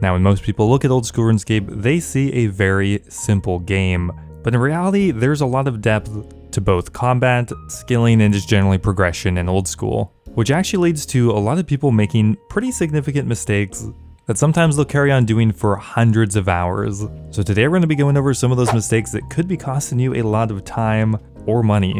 Now, when most people look at Old School RuneScape, they see a very simple game, but in reality, there's a lot of depth to both combat, skilling, and just generally progression in Old School, which actually leads to a lot of people making pretty significant mistakes that sometimes they'll carry on doing for hundreds of hours. So today we're going to be going over some of those mistakes that could be costing you a lot of time or money.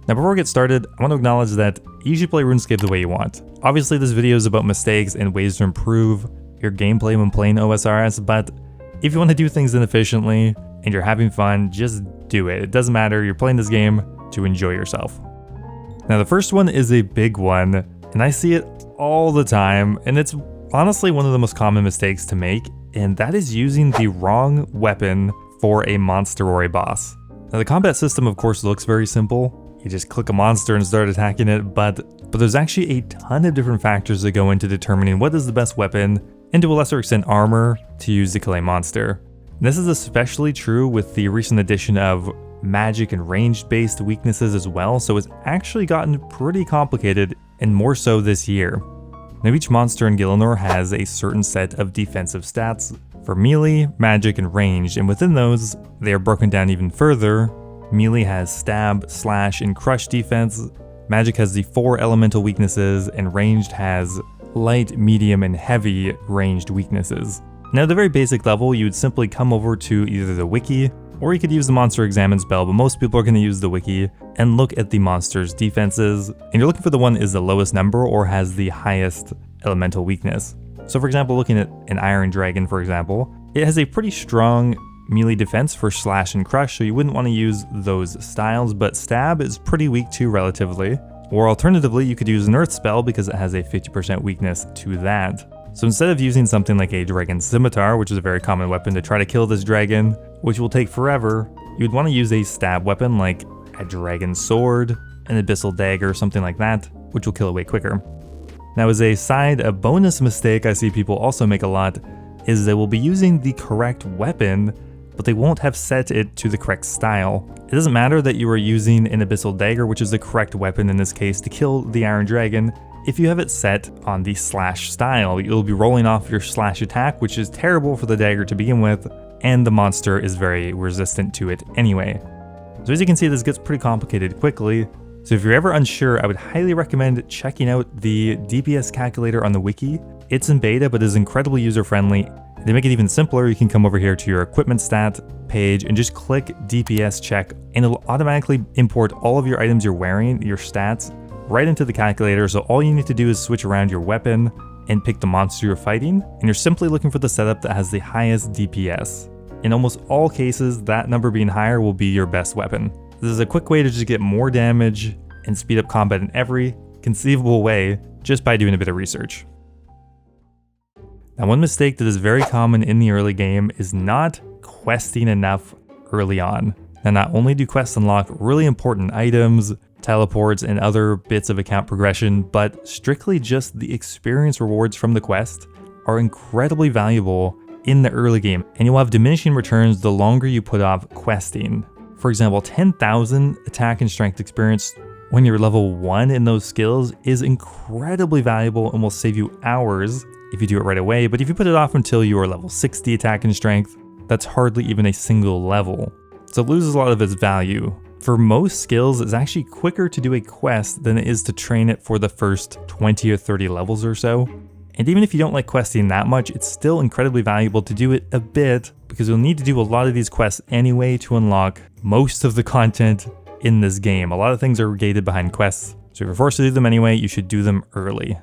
Now before we get started, I want to acknowledge that you should play RuneScape the way you want. Obviously this video is about mistakes and ways to improve your gameplay when playing OSRS, but if you want to do things inefficiently and you're having fun, just do it. It doesn't matter, you're playing this game to enjoy yourself. Now the first one is a big one, and I see it all the time, and it's honestly one of the most common mistakes to make, and that is using the wrong weapon for a monster or a boss. Now the combat system of course looks very simple. You just click a monster and start attacking it, but there's actually a ton of different factors that go into determining what is the best weapon, and to a lesser extent armor, to use to kill a monster. And this is especially true with the recent addition of magic and ranged based weaknesses as well, so it's actually gotten pretty complicated, and more so this year. Now each monster in Gielinor has a certain set of defensive stats for melee, magic, and ranged, and within those, they are broken down even further. Melee has stab, slash, and crush defense, magic has the 4 elemental weaknesses, and ranged has light, medium, and heavy ranged weaknesses. Now at the very basic level, you would simply come over to either the wiki, or you could use the monster examine spell, but most people are going to use the wiki and look at the monster's defenses, and you're looking for the one that is the lowest number or has the highest elemental weakness. So for example, looking at an Iron Dragon, for example, it has a pretty strong melee defense for slash and crush, so you wouldn't want to use those styles, but stab is pretty weak too relatively. Or alternatively, you could use an earth spell because it has a 50% weakness to that. So instead of using something like a dragon scimitar, which is a very common weapon to try to kill this dragon, which will take forever, you'd want to use a stab weapon like a dragon sword, an abyssal dagger, or something like that, which will kill it way quicker. Now as a side, a bonus mistake I see people also make a lot is they will be using the correct weapon, but they won't have set it to the correct style. It doesn't matter that you are using an abyssal dagger, which is the correct weapon in this case to kill the Iron Dragon. If you have it set on the slash style, you'll be rolling off your slash attack, which is terrible for the dagger to begin with, and the monster is very resistant to it anyway. So as you can see, this gets pretty complicated quickly. So if you're ever unsure, I would highly recommend checking out the DPS calculator on the wiki. It's in beta, but is incredibly user-friendly. To make it even simpler, you can come over here to your equipment stat page and just click DPS check, and it'll automatically import all of your items you're wearing, your stats, right into the calculator. So all you need to do is switch around your weapon and pick the monster you're fighting, and you're simply looking for the setup that has the highest DPS. In almost all cases, that number being higher will be your best weapon. This is a quick way to just get more damage and speed up combat in every conceivable way just by doing a bit of research. Now one mistake that is very common in the early game is not questing enough early on. Now not only do quests unlock really important items, teleports, and other bits of account progression, but strictly just the experience rewards from the quest are incredibly valuable in the early game, and you'll have diminishing returns the longer you put off questing. For example, 10,000 attack and strength experience when you're level 1 in those skills is incredibly valuable and will save you hours if you do it right away, but if you put it off until you are level 60 attack and strength, that's hardly even a single level. So it loses a lot of its value. For most skills, it's actually quicker to do a quest than it is to train it for the first 20 or 30 levels or so. And even if you don't like questing that much, it's still incredibly valuable to do it a bit, because you'll need to do a lot of these quests anyway to unlock most of the content in this game. A lot of things are gated behind quests, so if you're forced to do them anyway, you should do them early.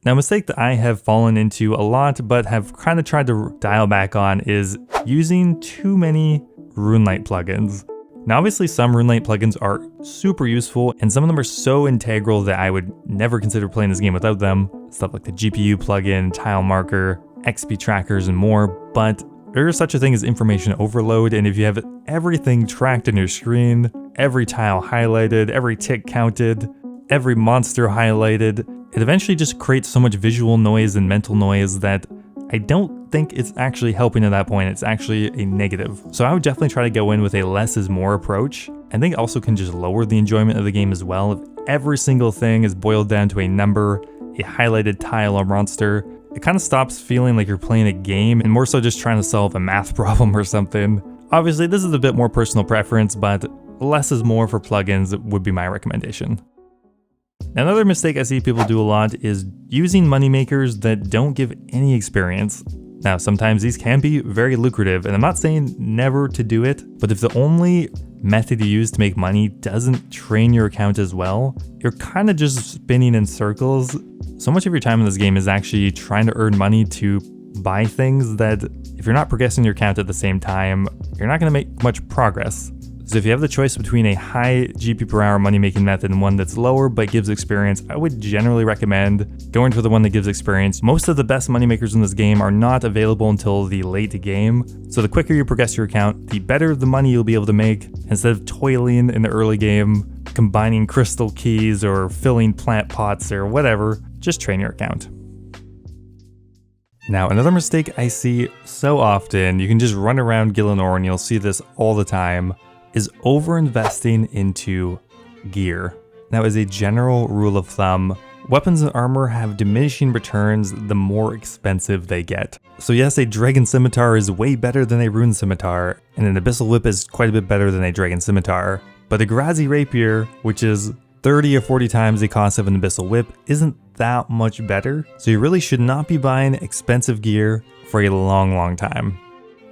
Now a mistake that I have fallen into a lot, but have kind of tried to dial back on, is using too many RuneLite plugins. Now obviously some RuneLite plugins are super useful, and some of them are so integral that I would never consider playing this game without them. Stuff like the GPU plugin, tile marker, XP trackers, and more, but there is such a thing as information overload, and if you have everything tracked on your screen, every tile highlighted, every tick counted, every monster highlighted, it eventually just creates so much visual noise and mental noise that I don't think it's actually helping at that point. It's actually a negative. So I would definitely try to go in with a less is more approach. I think it also can just lower the enjoyment of the game as well. If every single thing is boiled down to a number, a highlighted tile or monster, it kind of stops feeling like you're playing a game and more so just trying to solve a math problem or something. Obviously, this is a bit more personal preference, but less is more for plugins would be my recommendation. Another mistake I see people do a lot is using moneymakers that don't give any experience. Now, sometimes these can be very lucrative, and I'm not saying never to do it, but if the only method you use to make money doesn't train your account as well, you're kind of just spinning in circles. So much of your time in this game is actually trying to earn money to buy things that if you're not progressing your account at the same time, you're not going to make much progress. So if you have the choice between a high GP per hour money making method and one that's lower but gives experience, I would generally recommend going for the one that gives experience. Most of the best money makers in this game are not available until the late game, so the quicker you progress your account, the better the money you'll be able to make. Instead of toiling in the early game, combining crystal keys or filling plant pots or whatever, just train your account. Now, another mistake I see so often, you can just run around Gielinor and you'll see this all the time, is over-investing into gear. Now, as a general rule of thumb, weapons and armor have diminishing returns the more expensive they get. So yes, a Dragon Scimitar is way better than a Rune Scimitar, and an Abyssal Whip is quite a bit better than a Dragon Scimitar, but a Grazi Rapier, which is 30 or 40 times the cost of an Abyssal Whip, isn't that much better, so you really should not be buying expensive gear for a long time.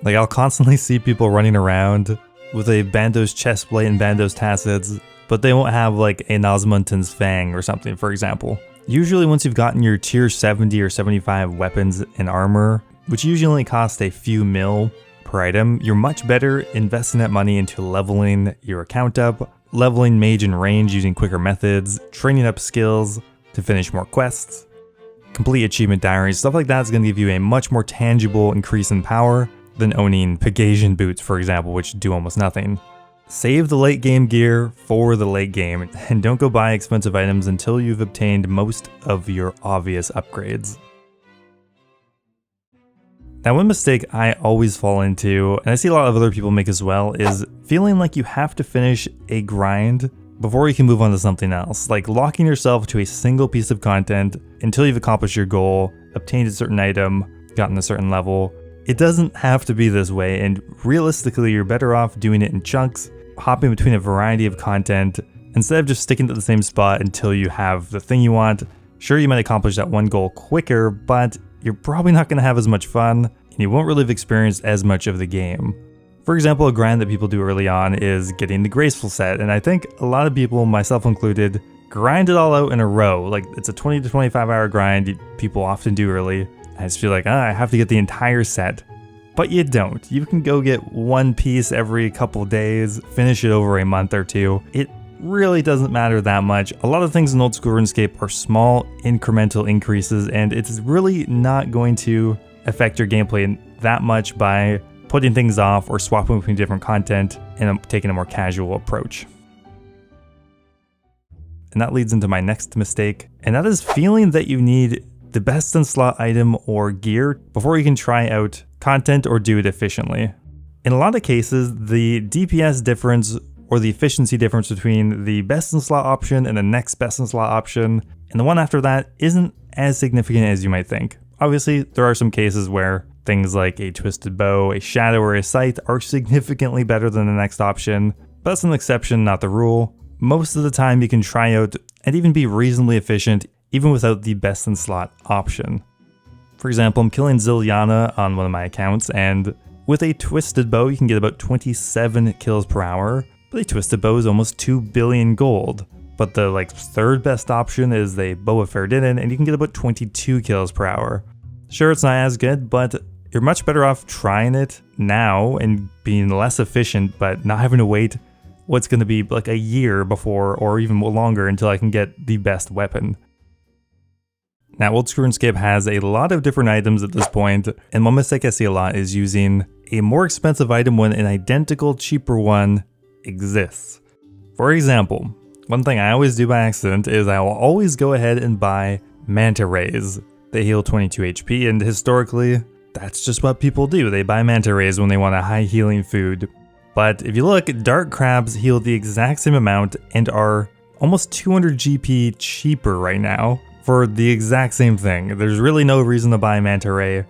Like, I'll constantly see people running around with a Bandos chestplate and Bandos tassets, but they won't have like a Osmundton's Fang or something, for example. Usually once you've gotten your tier 70 or 75 weapons and armor, which usually only cost a few mil per item, you're much better investing that money into leveling your account up, leveling mage and range using quicker methods, training up skills to finish more quests, complete achievement diaries. Stuff like that is going to give you a much more tangible increase in power than owning Pegasian boots, for example, which do almost nothing. Save the late game gear for the late game, and don't go buy expensive items until you've obtained most of your obvious upgrades. Now, one mistake I always fall into, and I see a lot of other people make as well, is feeling like you have to finish a grind before you can move on to something else, like locking yourself to a single piece of content until you've accomplished your goal, obtained a certain item, gotten a certain level. It doesn't have to be this way, and realistically, you're better off doing it in chunks, hopping between a variety of content, instead of just sticking to the same spot until you have the thing you want. Sure, you might accomplish that one goal quicker, but you're probably not going to have as much fun, and you won't really have experienced as much of the game. For example, a grind that people do early on is getting the Graceful set, and I think a lot of people, myself included, grind it all out in a row. Like, it's a 20 to 25 hour grind people often do early. I just feel like, I have to get the entire set. But you don't. You can go get one piece every couple days, finish it over a month or two. It really doesn't matter that much. A lot of things in Oldschool Runescape are small incremental increases, and it's really not going to affect your gameplay that much by putting things off or swapping between different content and taking a more casual approach. And that leads into my next mistake, and that is feeling that you need the best in slot item or gear before you can try out content or do it efficiently. In a lot of cases, the DPS difference or the efficiency difference between the best in slot option and the next best in slot option and the one after that isn't as significant as you might think. Obviously, there are some cases where things like a Twisted Bow, a Shadow, or a Scythe are significantly better than the next option, but that's an exception, not the rule. Most of the time you can try out and even be reasonably efficient even without the best in slot option. For example, I'm killing Ziliana on one of my accounts, and with a Twisted Bow you can get about 27 kills per hour, but a Twisted Bow is almost 2 billion gold. But the third best option is the Bow of Ferdinand, and you can get about 22 kills per hour. Sure, it's not as good, but you're much better off trying it now and being less efficient, but not having to wait what's going to be like a year before or even longer until I can get the best weapon. Now, Oldschool Runescape has a lot of different items at this point, and one mistake I see a lot is using a more expensive item when an identical, cheaper one exists. For example, one thing I always do by accident is I will always go ahead and buy Manta Rays. They heal 22 HP, and historically, that's just what people do. They buy Manta Rays when they want a high healing food. But if you look, Dark Crabs heal the exact same amount and are almost 200 GP cheaper right now for the exact same thing. There's really no reason to buy Manta Ray.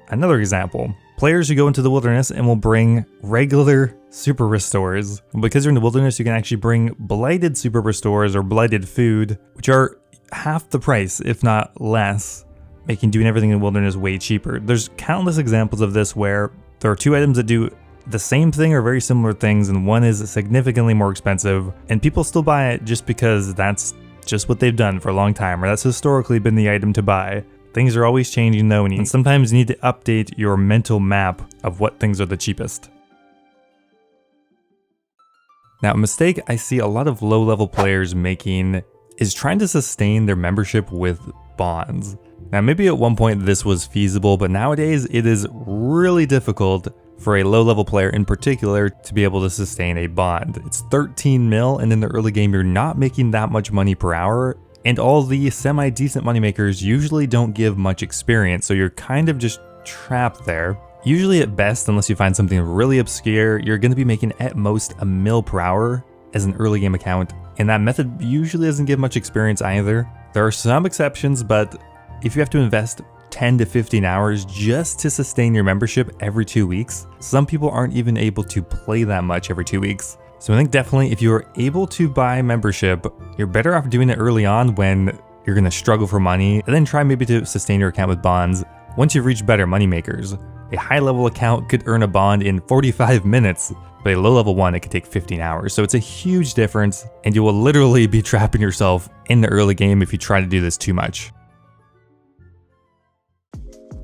Another example, players who go into the wilderness and will bring regular super restores. Because you're in the wilderness, you can actually bring blighted super restores or blighted food, which are half the price, if not less, making doing everything in the wilderness way cheaper. There's countless examples of this where there are two items that do the same thing or very similar things, and one is significantly more expensive, and people still buy it just because that's just what they've done for a long time, or that's historically been the item to buy. Things are always changing though, and sometimes you need to update your mental map of what things are the cheapest. Now, a mistake I see a lot of low-level players making is trying to sustain their membership with bonds. Now, maybe at one point this was feasible, but nowadays it is really difficult for a low-level player in particular to be able to sustain a bond. It's 13 mil, and in the early game you're not making that much money per hour, and all the semi-decent moneymakers usually don't give much experience, so you're kind of just trapped there. Usually at best, unless you find something really obscure, you're going to be making at most a mil per hour as an early game account, and that method usually doesn't give much experience either. There are some exceptions, but if you have to invest 10 to 15 hours just to sustain your membership every 2 weeks, some people aren't even able to play that much every 2 weeks. So I think definitely if you are able to buy membership, you're better off doing it early on when you're going to struggle for money, and then try maybe to sustain your account with bonds once you've reached better money makers. A high level account could earn a bond in 45 minutes, but a low level one, it could take 15 hours. So it's a huge difference, and you will literally be trapping yourself in the early game if you try to do this too much.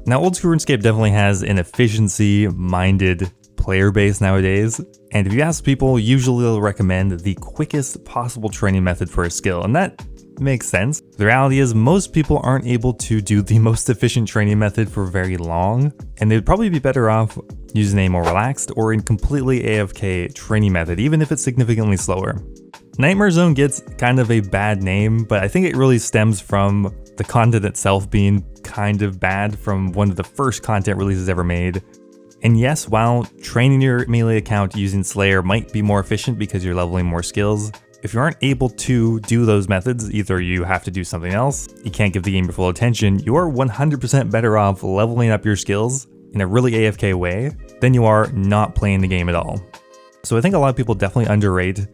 Now, Oldschool Runescape definitely has an efficiency-minded player base nowadays, and if you ask people, usually they'll recommend the quickest possible training method for a skill, and that makes sense. The reality is most people aren't able to do the most efficient training method for very long, and they'd probably be better off using a more relaxed or a completely AFK training method, even if it's significantly slower. Nightmare Zone gets kind of a bad name, but I think it really stems from the content itself being kind of bad from one of the first content releases ever made. And yes, while training your melee account using Slayer might be more efficient because you're leveling more skills, if you aren't able to do those methods, either you have to do something else, you can't give the game your full attention, you are 100% better off leveling up your skills in a really AFK way than you are not playing the game at all. So I think a lot of people definitely underrate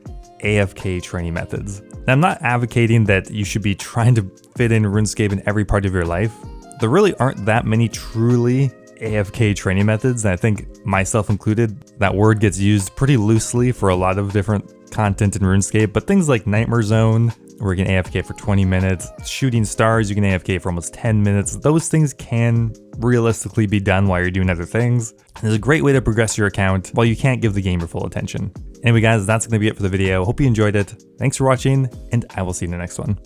AFK training methods. Now, I'm not advocating that you should be trying to fit in RuneScape in every part of your life. There really aren't that many truly AFK training methods, and I think myself included, that word gets used pretty loosely for a lot of different content in RuneScape, but things like Nightmare Zone, where you can AFK for 20 minutes, Shooting Stars, you can AFK for almost 10 minutes, those things can realistically be done while you're doing other things. And it's a great way to progress your account while you can't give the game your full attention. Anyway guys, that's going to be it for the video. Hope you enjoyed it. Thanks for watching, and I will see you in the next one.